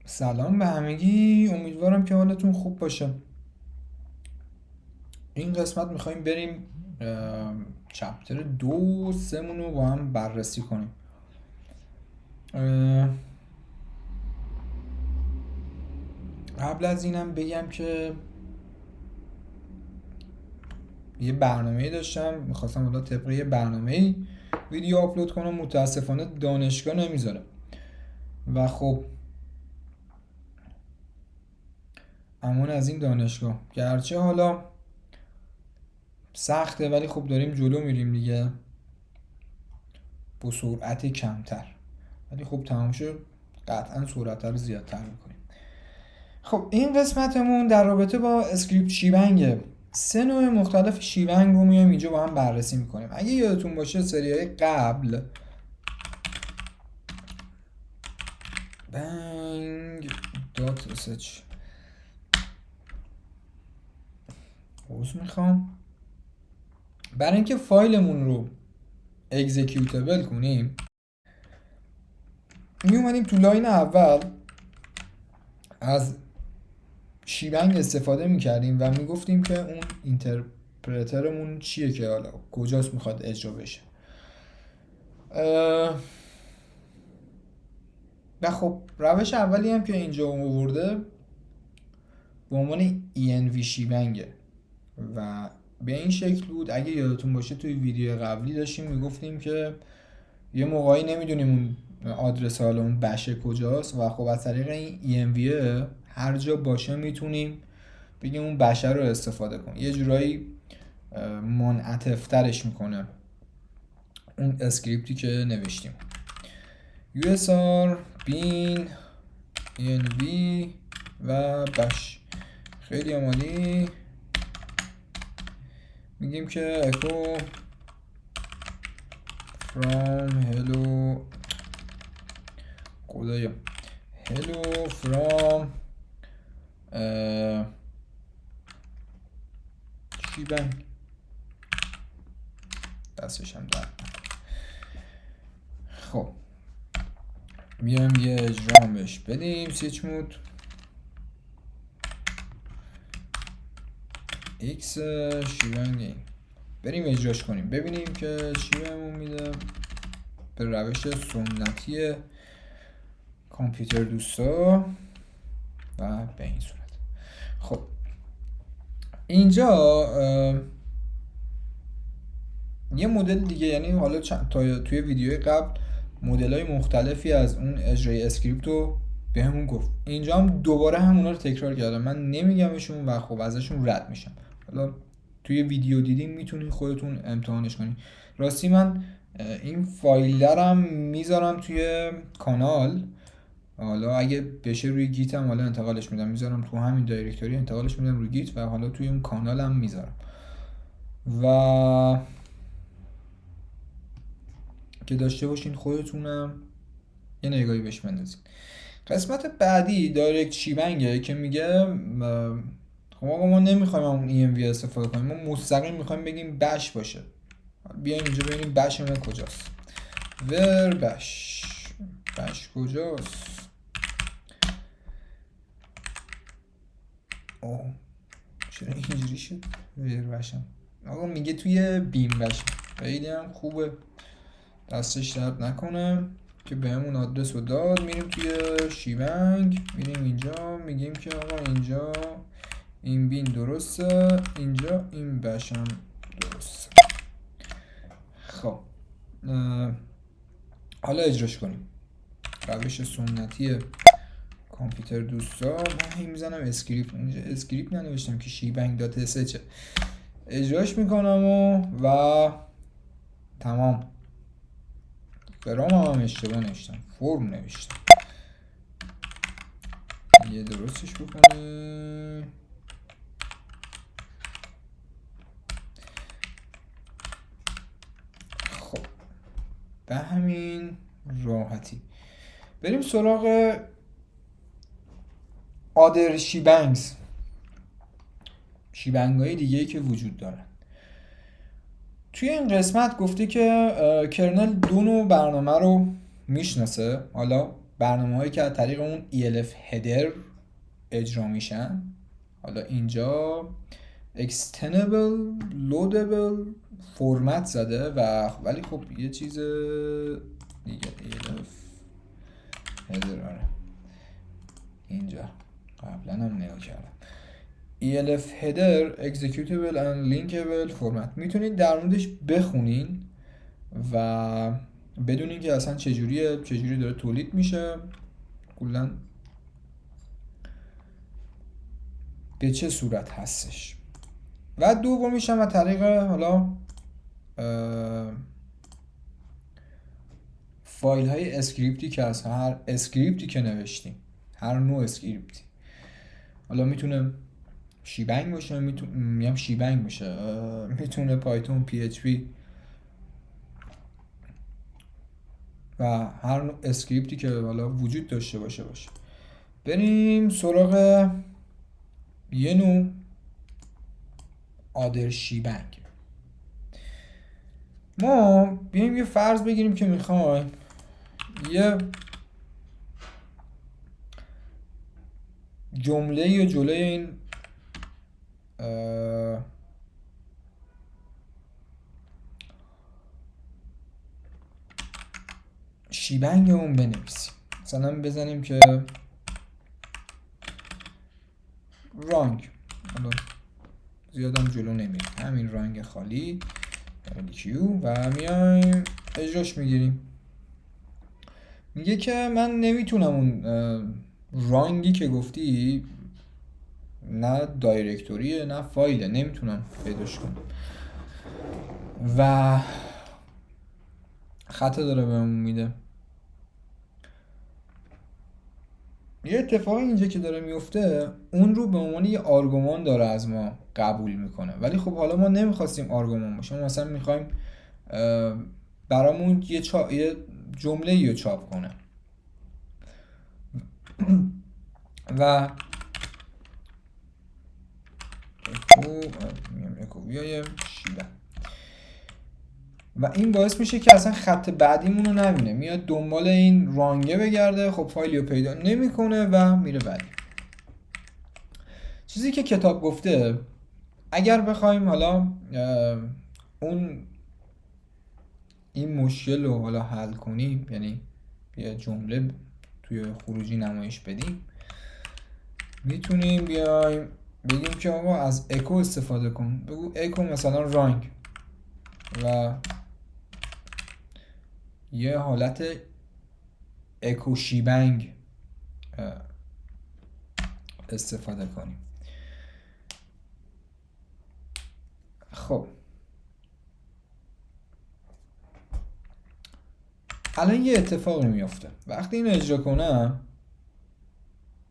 سلام به همگی، امیدوارم که حالتون خوب باشه. این قسمت میخوایم بریم چپتر 2 3 رو با هم بررسی کنیم. قبل از اینم بگم که یه برنامه داشتم، میخواستم حالا طبق یه برنامه ویدیو آپلود کنم، متاسفانه دانشگاه نمیذاره و خب امان از این دانشگاه، گرچه حالا سخته ولی خب داریم جلو میریم دیگه با سرعت کمتر، ولی خب تمام شد قطعا سرعت رو زیادتر میکنیم. خب این قسمتمون در رابطه با اسکریپت شیونگه. 3 نوع مختلف شیونگ رو میایم اینجا با هم بررسی میکنیم. اگه یادتون باشه سریای قبل bang .sh میخوام برای اینکه فایلمون رو اکزیکیوتبل کنیم میومدیم تو لاین اول از شیونگ استفاده میکردیم و میگفتیم که اون اینترپرترمون چیه که حالا کجاست میخواد اجرا بشه. و خب روش اولی هم که اینجا آورده به عنوان env شیونگه و به این شکل بود. اگه یادتون باشه توی ویدیو قبلی داشتیم میگفتیم که یه موقعی نمیدونیم اون آدرس حالا اون بشه کجاست و خب از طریق این env هر جا باشه میتونیم بگیم اون بشه رو استفاده کن. یه جورایی منعطف‌ترش میکنه اون اسکریپتی که نوشتیم. usr bin env و bash خیلی عالی. میگیم که echo from hello خدایا hello from شیبنگ دستش هم درد. خب میایم یه اجرا هم بهش بدیم. سیچ مود x شیونگ بریم اجراش کنیم ببینیم که چی بهمون میده به روش سنتی کامپیوتر دوستا و به این صورت. خب اینجا یه مدل دیگه، یعنی حالا تا توی ویدیوی قبل مدل‌های مختلفی از اون اجرای اسکریپت رو به همون گفت. اینجا هم دوباره همونا رو تکرار کردم، من نمیگمشون و خب ازشون رد میشم. حالا توی ویدیو دیدیم میتونین خودتون امتحانش کنین. راستی من این فایل درم میذارم توی کانال، حالا اگه بشه روی گیت هم حالا انتقالش میدم، میذارم تو همین دایرکتوری انتقالش میدم روی گیت و حالا توی اون کانال هم میذارم و که داشته باشین خودتونم یه نگاهی بهش بندازین. قسمت بعدی دایرکت شیونگه که میگه خب آقا ما نمیخوایم اون env استفاده کنیم، ما مستقیم میخوایم بگیم بش باشه. بیایم اینجا ببینیم بش ما کجاست. ور بش کجاست؟ اوه چرا اینجوری شد؟ ور بشم آقا میگه توی بیم بش. خیلی هم خوبه، دستش درد نکنه که بهمون آدرس رو داد. میریم توی شیونگ، میریم اینجا میگیم که آقا اینجا این بین درسته، اینجا این بشم درسته. خب حالا اجراش کنیم. روش سنتی کامپیوتر دوستا. من هی میزنم اسکریپت، اینجا اسکریپت ننوشتم که شیونگ .sh اجراش میکنم و تمام. فرام هم اشتباه نوشتم، فرم نوشتم. یه درستش بکنیم. خب به همین راحتی بریم سراغ آدر شیبنگز، شیبنگ های دیگه‌ای که وجود دارن. توی این قسمت گفته که کرنل دو نوع برنامه رو میشناسه. حالا برنامه هایی که از طریق اون ELF header اجرا میشن. حالا اینجا extendable loadable فرمت زده و ولی خب یه چیز دیگه ELF header آره اینجا قبلا هم نگاه کردم ELF header executable and linkable فرمت میتونید در موردش بخونین و بدونین که اصلا چجوری داره تولید میشه، کلا به چه صورت هستش. و دومیش هم از طریق حالا فایل های اسکریپتی که از هر اسکریپتی که نوشتیم، هر نوع اسکریپتی، حالا میتونه شیبنگ باشه، میگم شیبنگ باشه، میتونه پایتون، PHP و هر نوع اسکریپتی که حالا وجود داشته باشه. بریم سراغ یه نوع آدر شیبنگ. ما بیایم یه فرض بگیریم که میخوایم یه جمله یا جلوی این شیبنگمون بنویسیم. مثلا بزنیم که رانگ، حالا زیادم جلو نمیریم، همین رانگ خالی و میایم اجراش میگیریم. میگه که من نمیتونم اون رانگی که گفتی، نه دایرکتوریه نه فایله، نمیتونم پیداش کنم و خطا داره بهمون میده. یه اتفاقی اینجا که داره میفته، اون رو به عنوان یه آرگومان داره از ما قبول میکنه، ولی خب حالا ما نمیخواستیم آرگومان باشه، ما مثلا میخوایم برامون یه جمله رو چاپ کنه و اکو بیایم شیبن و این باعث میشه که اصلا خط بعدیمون رو نبینه، میاد دنبال این رانگه بگرده، خب فایلی رو پیدا نمیکنه و میره بعدی. چیزی که کتاب گفته، اگر بخوایم حالا این مشکل رو حالا حل کنیم، یعنی یه جمله توی خروجی نمایش بدیم، میتونیم بیایم بگیم که آقا از اکو استفاده کن، بگو اکو مثلا رانگ و یه حالت اکو شیبنگ استفاده کنیم. خب الان یه اتفاقی میفته، وقتی این اجرا کنم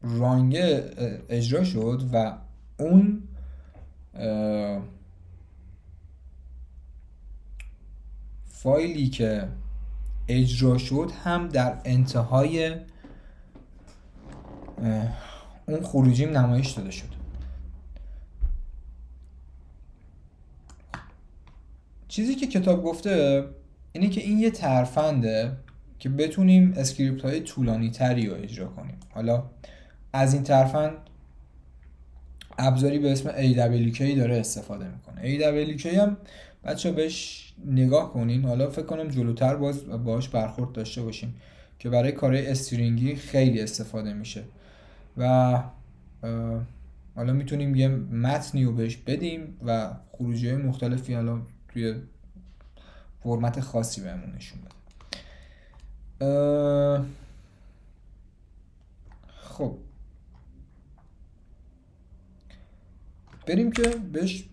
رانگ اجرا شد و اون فایلی که اجرا شد هم در انتهای اون خروجیم نمایش داده شد. چیزی که کتاب گفته اینه که این یه ترفنده که بتونیم اسکریپت های طولانی تری رو اجرا کنیم. حالا از این ترفند ابزاری به اسم AWK داره استفاده میکنه. AWK هم بچه بهش نگاه کنین، حالا فکر کنم جلوتر باهاش برخورد داشته باشیم که برای کارهای استرینگی خیلی استفاده میشه و حالا میتونیم یه متنی رو بهش بدیم و خروجی های مختلفی حالا توی فرمت خاصی بهمون نشون بده. خب بریم که بهش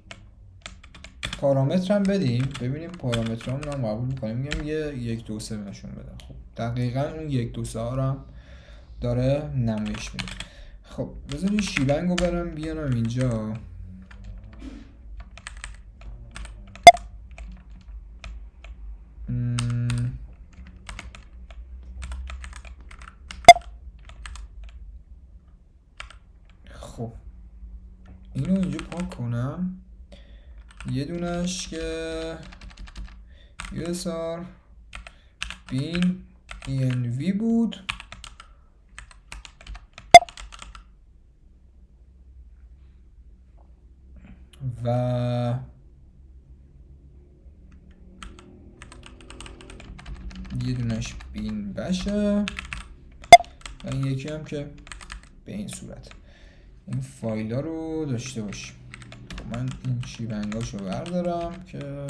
پارامتر هم بدیم، ببینیم پارامترامون هم قبول میکنیم. میگم یه 1 2 3 نشون بده. خب دقیقاً اون 1 2 3 ها رو هم داره نمایش میده. خب بذارید شیبنگ رو برم بیارم اینجا. خب اینو اینجا پاک کنم، یه دونش که usr bin env بود و یه دونش بین بشه و این یکی هم که به این صورت این فایل ها رو داشته باشیم. من این شیونگاش رو بردارم که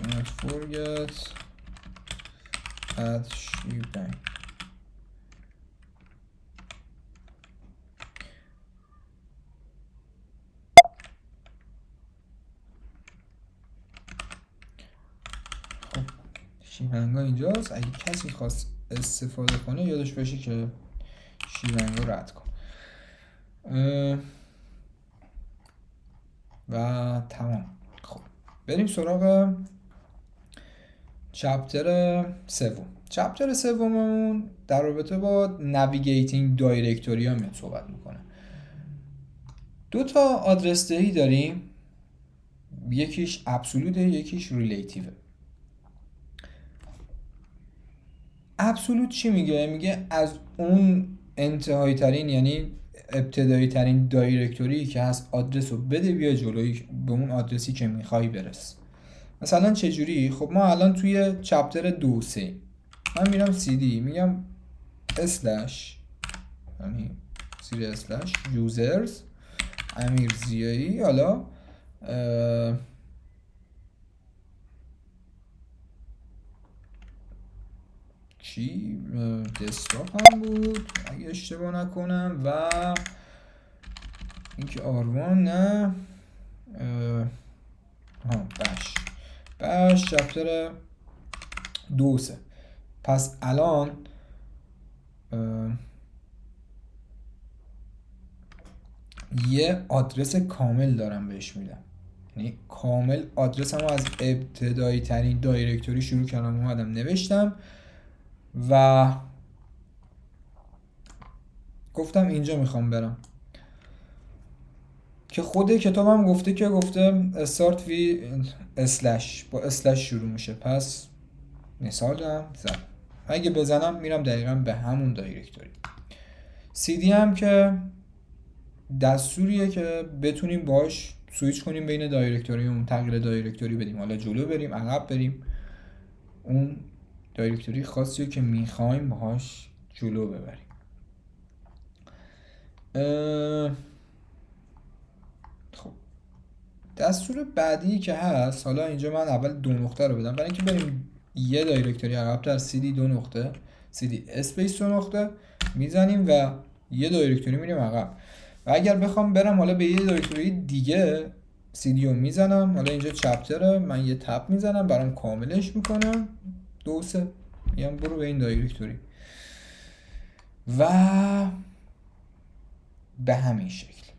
not forget add shebang. خب شیونگا اینجاست. اگه کسی خواست استفاده کنه یادش باشه که شیونگا رد کن و تمام. خب بریم سراغ چپتر سوم. چپتر سوممون در رابطه با نویگیتینگ دایرکتوری ها میاد صحبت میکنه. دو تا آدرس دهی داریم، یکیش ابسولوته یکیش ریلیتیوه. ابسولوت چی میگه؟ میگه از اون انتهایی ترین یعنی ابتدایی ترین دایرکتوری که هست آدرس رو بده بیا جلوی به اون آدرسی که میخوای برس. مثلا چجوری؟ خب ما الان توی چپتر 2-3 من میرم cd میگم اسلش یعنی سیر اسلش یوزرز امیر زیایی حالا چی دسکتاپ هم بود اگه اشتباه نکنم و اینکه آروان نه بش چپتر 2-3. پس الان یه آدرس کامل دارم بهش میدم، یعنی کامل آدرس هم از ابتدایی ترین دایرکتوری شروع کردم اومدم نوشتم و گفتم اینجا میخوام برم که خود کتابم گفته که گفته start with اسلش با اسلش شروع میشه. پس مثالم زدم، اگه بزنم میرم دقیقا به همون دایرکتوری. cd هم که دستوریه که بتونیم باش سویچ کنیم بین دایرکتوری اون تغییر دایرکتوری بدیم، حالا جلو بریم عقب بریم، اون دایرکتوری خاصی که میخوایم باهاش جلو ببریم. خب دستور بعدی که هست، حالا اینجا من اول 2 نقطه رو بدم برای اینکه بریم یه دایرکتوری عقب‌تر cd 2 نقطه cd اسپیس 2 نقطه میزنیم و یه دایرکتوری میریم عقب. و اگر بخوام برم حالا به یه دایرکتوری دیگه cd رو میزنم، حالا اینجا چپتره من یه تپ میزنم برام کاملش میکنم 2-3 میگم برو به این دایرکتوری و به همین شکل.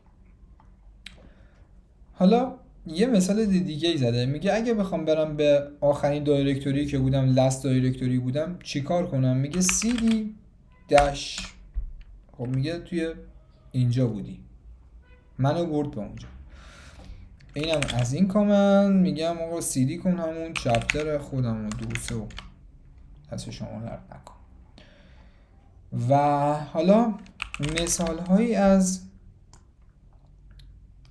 حالا یه مثال دیگه ای زده، میگه اگه بخوام برم به آخرین دایرکتوری که بودم لاست دایرکتوری بودم چیکار کنم؟ میگه cd داش، خب میگه توی اینجا بودی منو برد به اونجا. اینم از این کامنت میگم آقا cd کن همون چپتر خودم و 2-3 و دست شما درد نکن. و حالا مثال هایی از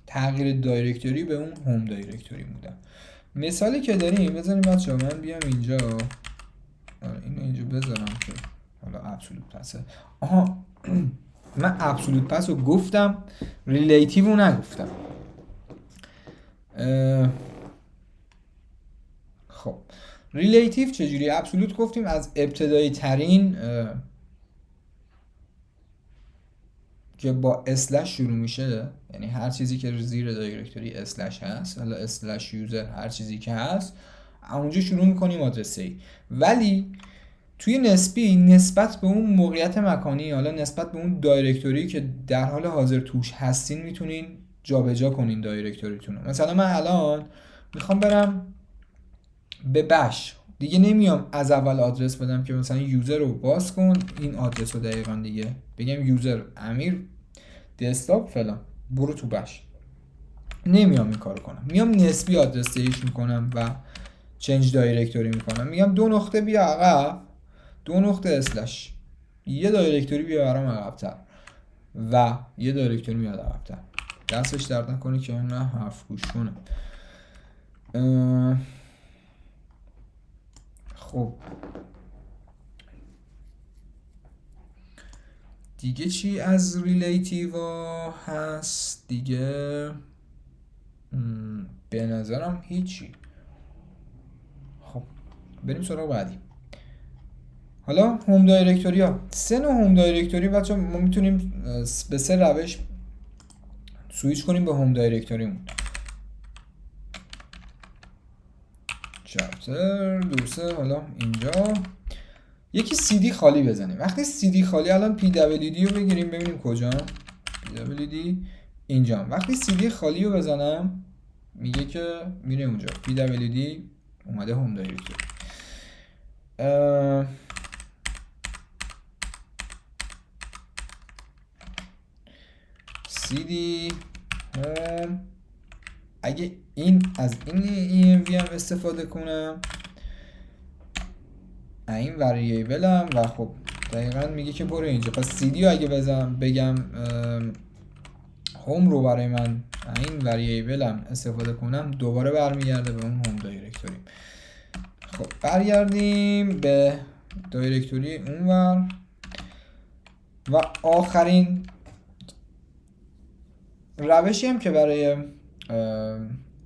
تغییر دایرکتوری به اون هوم دایرکتوری بودم. مثالی که داریم بذاریم بچه‌ها من بیام اینجا اینو اینجا بذارم که حالا ابسولوت پسه. آها من ابسولوت پس رو گفتم ریلیتیو رو نگفتم. خب ریلیتیو چجوری؟ ابسولوت گفتیم از ابتدایی ترین که با اسلش شروع میشه، یعنی هر چیزی که زیر دایرکتوری اسلش هست، حالا اسلش یوزر هر چیزی که هست اونجا شروع میکنیم آدرسی. ولی توی نسبی نسبت به اون موقعیت مکانی، حالا نسبت به اون دایرکتوری که در حال حاضر توش هستین میتونین جابجا کنین دایرکتوریتون رو. مثلا من الان میخوام برم به بش، دیگه نمیام از اول آدرس بدم که مثلا یوزر رو باز کن این آدرس رو دقیقاً دیگه بگم یوزر امیر دسکتاپ فلان برو تو بش، نمیام این کارو کنم. میام نسبی آدرس دهیش میکنم و چنج دایرکتوری میکنم، میگم 2 نقطه بیا عقب 2 نقطه اسلش یه دایرکتوری بیا برام عقب‌تر و یه دایرکتوری میاد عقب‌تر. دستش درد نکنه که نه حرف گوش کنه. خب دیگه چی از ریلیتیو هست دیگه؟ به نظرم هیچی. خب بریم سراغ بعدی. حالا هوم دایرکتوری ها، 3 نوع هوم دایرکتوری بچه ما میتونیم به 3 روش سویچ کنیم به هوم دایرکتوریمون. چپتر 2 حالا اینجا یکی CD خالی بزنیم. وقتی CD خالی، الان PWD رو بگیریم ببینیم کجا. PWD اینجا. وقتی CD خالی رو بزنم میگه که میره اونجا. PWD اومده هوم دایرکتوری. CD هوم. اگه از این ENV هم استفاده کنم، این وریبلم و خب دقیقا میگه که برو اینجا. پس CD رو اگه بگم هوم رو برای من این وریبلم استفاده کنم، دوباره برمیگرده به اون هوم دایرکتوری. خب برگردیم به دایرکتوری اونور و آخرین روشی هم که برای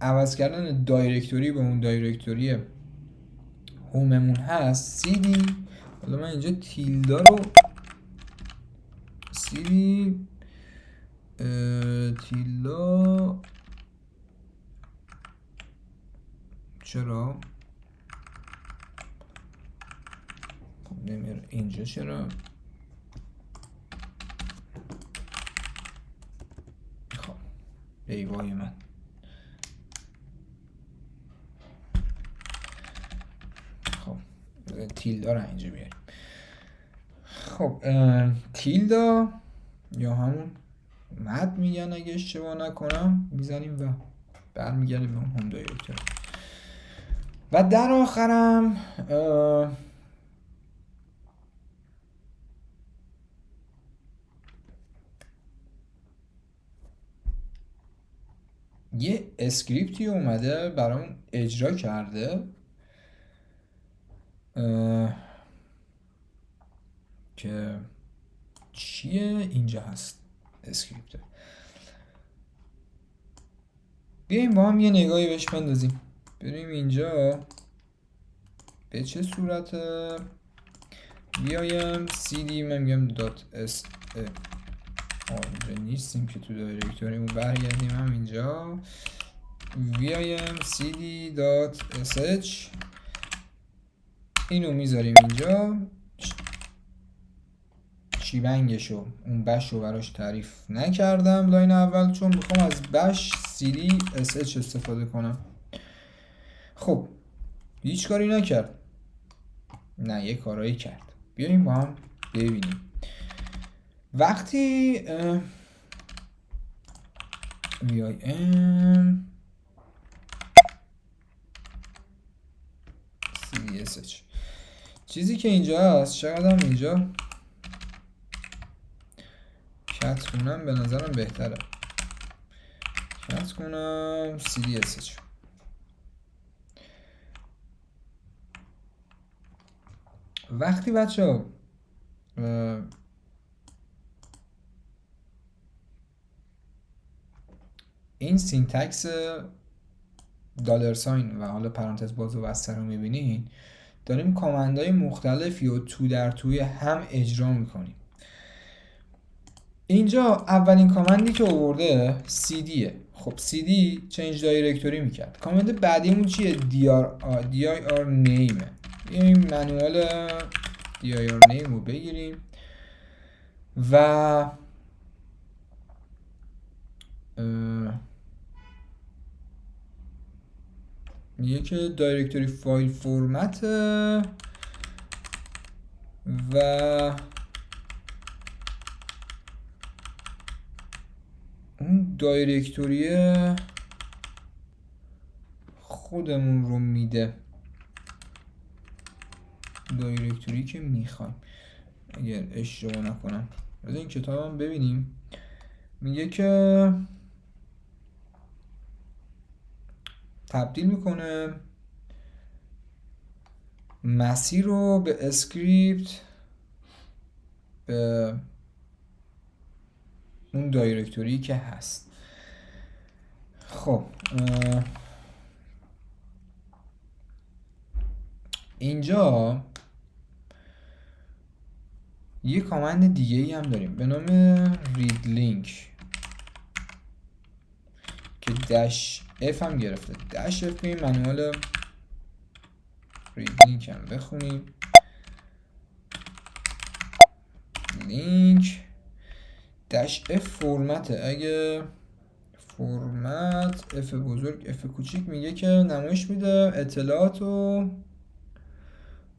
عوض کردن دایرکتوری به اون دایرکتوری هوممون هست CD. حالا من اینجا تیلدا رو CD تیلدا چرا نمیره اینجا؟ چرا خب ایوای من. خب تیلدا رو اینجا بیاریم. خب تیلدا یا همون مد میگن اگه اشتباه نکنم، میزنیم و برمیگردیم به اون هوم دایرکتوری. و در آخرم یه اسکریپتی اومده برام اجرا کرده که چیه اینجا هست اسکریپت. بیاییم با هم یه نگاهی بهش بندازیم. بریم اینجا به چه صورت بیایم CD من میگم .s اینجا نیستیم که تو دایرکتوریمون، برگردیم هم اینجا بیایم cd.sh اینو میذاریم اینجا. چیبنگشو اون بش رو براش تعریف نکردم لاین اول، چون میخوام از بش cd.sh استفاده کنم. خب هیچ کاری نکرد، نه یه کارایی کرد. بیاییم با هم ببینیم. وقتی vim cdsh چیزی که اینجا هست، چقدرم اینجا کت کنم به نظرم بهتره. کت کنم cdsh. وقتی بچه ها این سینتکس $ساین و حالا پرانتز باز و بسته رو میبینین، داریم کامندهای مختلفی رو تو در توی هم اجرا میکنیم. اینجا اولین کامندی که آورده cdه. خب cd change دایرکتوری میکرد. کامند بعدیمون چیه؟ dir name. این منوال dir name رو بگیریم و میگه که دایرکتوری فایل فرمت و اون دایرکتوری خودمون رو میده، دایرکتوری که میخوایم اگر اشتباه نکنم. از این کتاب هم ببینیم. میگه که تبدیل میکنه مسیر رو به اسکریپت به اون دایرکتوری که هست. خب اینجا یه کامند دیگه ای هم داریم به نام read link که dash f هم گرفته. dash f به این منوال read link هم بخونیم. link dash f فرمته. اگه فرمت f بزرگ f کوچیک میگه که نمایش میده اطلاعاتو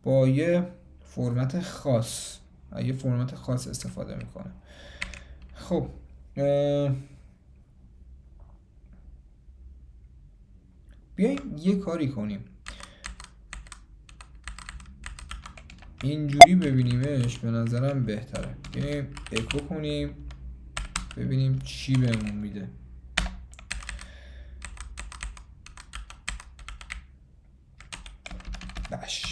با یه فرمت خاص، یه فرمت خاص استفاده میکنه. خب بیاییم یه کاری کنیم، اینجوری ببینیمش به نظرم بهتره. بیاییم اکو کنیم ببینیم چی بهمون میده. باش،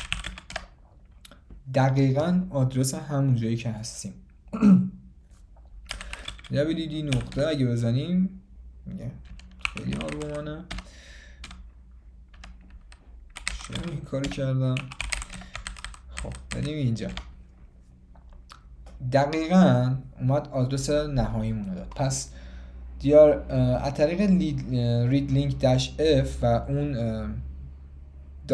دقیقاً آدرس همون جایی که هستیم. www نقطه اگه بزنیم میگه خیلی آرومانه. چرا این کاری کردم؟ خب بریم اینجا. دقیقاً اومد آدرس نهاییمون رو داد. پس دیار از طریق read link dash f و اون $0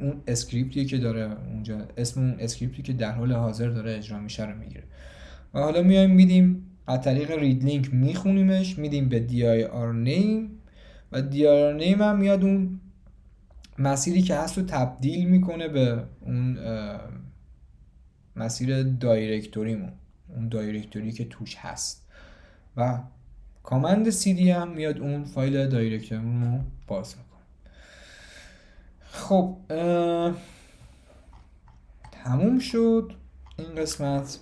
اون اسکریپتی که داره اونجا، اسم اون اسکریپتی که در حال حاضر داره اجرا میشه رو میگیره و حالا میایم میدیم از طریق read link میخونیمش، میدیم به dir name و dir name هم میاد اون مسیری که هست رو تبدیل میکنه به اون مسیر دایرکتوریمون، اون دایرکتوری که توش هست و کامند cd هم میاد اون فایل دایرکتوریمون رو باز میکنه. خب تموم شد این قسمت.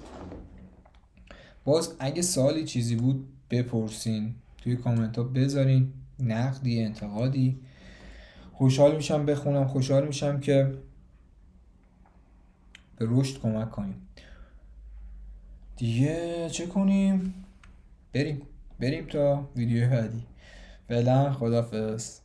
باز اگه سوالی چیزی بود بپرسین، توی کامنت ها بذارین، نقدی انتقادی. خوشحال میشم بخونم، خوشحال میشم که به رشد کمک کنیم. دیگه چه کنیم؟ بریم تا ویدیو بعدی. فعلا خداحافظ.